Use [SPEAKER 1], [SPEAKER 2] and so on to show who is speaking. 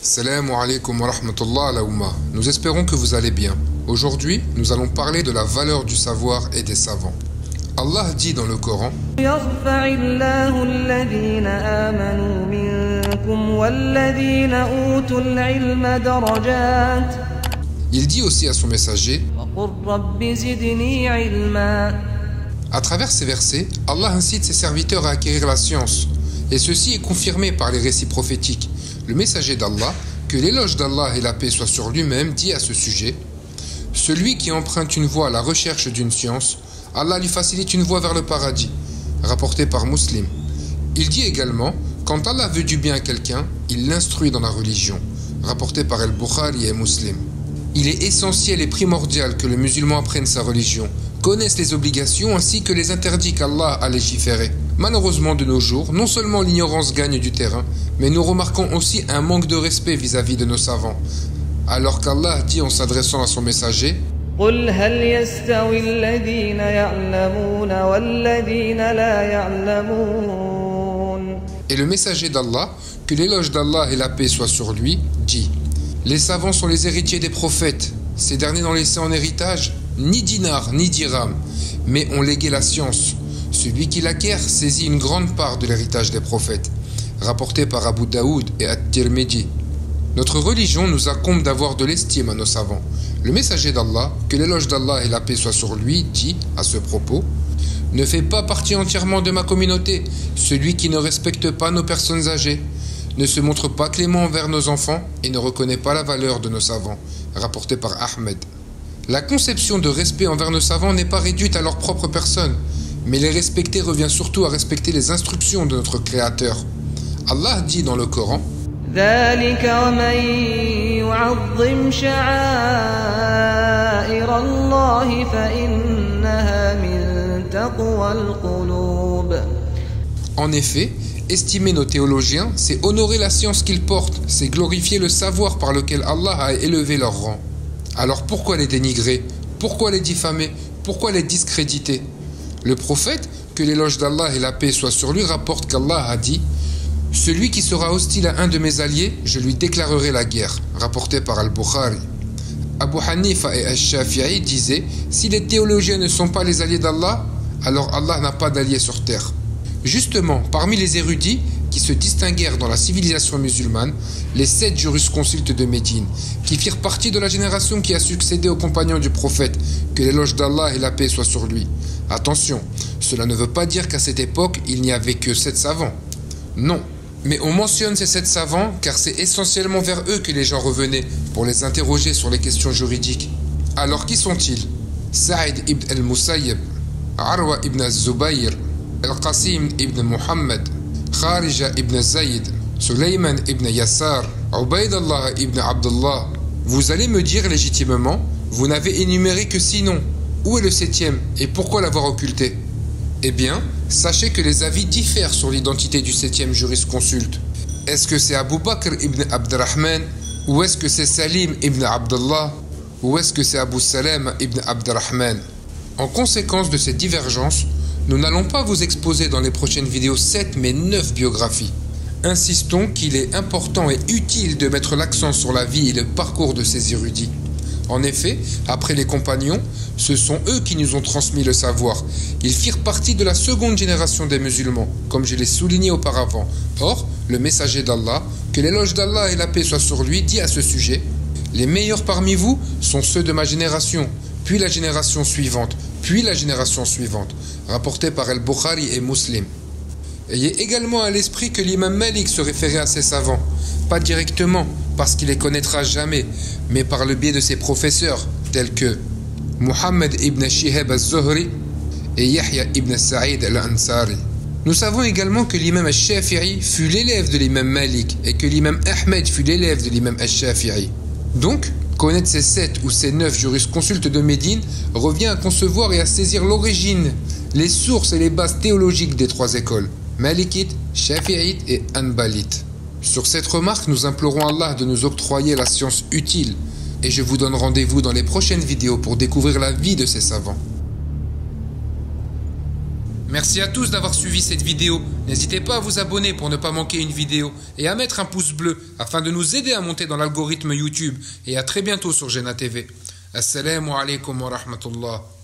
[SPEAKER 1] Salam alaikum wa rahmatullah ala umma. Nous espérons que vous allez bien. Aujourd'hui, nous allons parler de la valeur du savoir et des savants. Allah dit dans le Coran: Il dit aussi à son messager: À travers ces versets, Allah incite ses serviteurs à acquérir la science. Et ceci est confirmé par les récits prophétiques. Le messager d'Allah, que l'éloge d'Allah et la paix soient sur lui-même, dit à ce sujet: Celui qui emprunte une voie à la recherche d'une science, Allah lui facilite une voie vers le paradis. Rapporté par Muslim. Il dit également: Quand Allah veut du bien à quelqu'un, il l'instruit dans la religion. Rapporté par Al-Bukhari et Muslim. Il est essentiel et primordial que le musulman apprenne sa religion, connaisse les obligations ainsi que les interdits qu'Allah a légiférés. Malheureusement de nos jours, non seulement l'ignorance gagne du terrain, mais nous remarquons aussi un manque de respect vis-à-vis de nos savants. Alors qu'Allah dit en s'adressant à son messager: Et le messager d'Allah, que l'éloge d'Allah et la paix soient sur lui, dit: Les savants sont les héritiers des prophètes. Ces derniers n'ont laissé en héritage ni dinar ni dirham, mais ont légué la science. Celui qui l'acquiert saisit une grande part de l'héritage des prophètes. Rapporté par Abu Daoud et At-Tirmidhi. Notre religion nous incombe d'avoir de l'estime à nos savants. Le messager d'Allah, que l'éloge d'Allah et la paix soient sur lui, dit à ce propos: Ne fait pas partie entièrement de ma communauté celui qui ne respecte pas nos personnes âgées, ne se montre pas clément envers nos enfants et ne reconnaît pas la valeur de nos savants. Rapporté par Ahmed. La conception de respect envers nos savants n'est pas réduite à leur propre personne, mais les respecter revient surtout à respecter les instructions de notre Créateur. Allah dit dans le Coran: En effet, estimer nos théologiens, c'est honorer la science qu'ils portent, c'est glorifier le savoir par lequel Allah a élevé leur rang. Alors pourquoi les dénigrer? Pourquoi les diffamer? Pourquoi les discréditer? Le prophète, que l'éloge d'Allah et la paix soient sur lui, rapporte qu'Allah a dit: Celui qui sera hostile à un de mes alliés, je lui déclarerai la guerre. Rapporté par Al-Bukhari. Abu Hanifa et Al-Shafi'i disaient: Si les théologiens ne sont pas les alliés d'Allah, alors Allah n'a pas d'alliés sur terre. Justement, parmi les érudits qui se distinguèrent dans la civilisation musulmane, les 7 jurisconsultes de Médine, qui firent partie de la génération qui a succédé aux compagnons du prophète, que l'éloge d'Allah et la paix soient sur lui. Attention, cela ne veut pas dire qu'à cette époque, il n'y avait que 7 savants. Non, mais on mentionne ces 7 savants car c'est essentiellement vers eux que les gens revenaient pour les interroger sur les questions juridiques. Alors qui sont-ils? Saïd ibn al-Musayyib, Arwa ibn al-Zubayr, Al-Qasim ibn Muhammad, Kharija ibn Zayd, Sulayman ibn Yassar, Ubaydallah ibn Abdullah. Vous allez me dire légitimement: Vous n'avez énuméré que 6 noms. Où est le 7e et pourquoi l'avoir occulté? Eh bien, sachez que les avis diffèrent sur l'identité du 7e jurisconsulte. Est-ce que c'est Abu Bakr ibn Abdurrahman? Ou est-ce que c'est Salim ibn Abdullah? Ou est-ce que c'est Abu Salam ibn Abdurrahman? En conséquence de ces divergences, nous n'allons pas vous exposer dans les prochaines vidéos 7 mais 9 biographies. Insistons qu'il est important et utile de mettre l'accent sur la vie et le parcours de ces érudits. En effet, après les compagnons, ce sont eux qui nous ont transmis le savoir. Ils firent partie de la seconde génération des musulmans, comme je l'ai souligné auparavant. Or, le messager d'Allah, que l'éloge d'Allah et la paix soient sur lui, dit à ce sujet: Les meilleurs parmi vous sont ceux de ma génération, puis la génération suivante, puis la génération suivante. Rapporté par Al-Bukhari et Muslim. Ayez également à l'esprit que l'imam Malik se référait à ses savants, pas directement parce qu'il les connaîtra jamais, mais par le biais de ses professeurs, tels que Muhammad ibn Shihab al-Zuhri et Yahya ibn Sa'id al-Ansari. Nous savons également que l'imam al-Shafi'i fut l'élève de l'imam Malik et que l'imam Ahmed fut l'élève de l'imam al-Shafi'i. Donc, connaître ces 7 ou ces 9 jurisconsultes de Médine revient à concevoir et à saisir l'origine, les sources et les bases théologiques des 3 écoles, Malikite, Shafi'ite et Hanbalite. Sur cette remarque, nous implorons Allah de nous octroyer la science utile, et je vous donne rendez-vous dans les prochaines vidéos pour découvrir la vie de ces savants. Merci à tous d'avoir suivi cette vidéo. N'hésitez pas à vous abonner pour ne pas manquer une vidéo et à mettre un pouce bleu afin de nous aider à monter dans l'algorithme YouTube. Et à très bientôt sur Jena TV. Assalamu alaikum wa rahmatullah.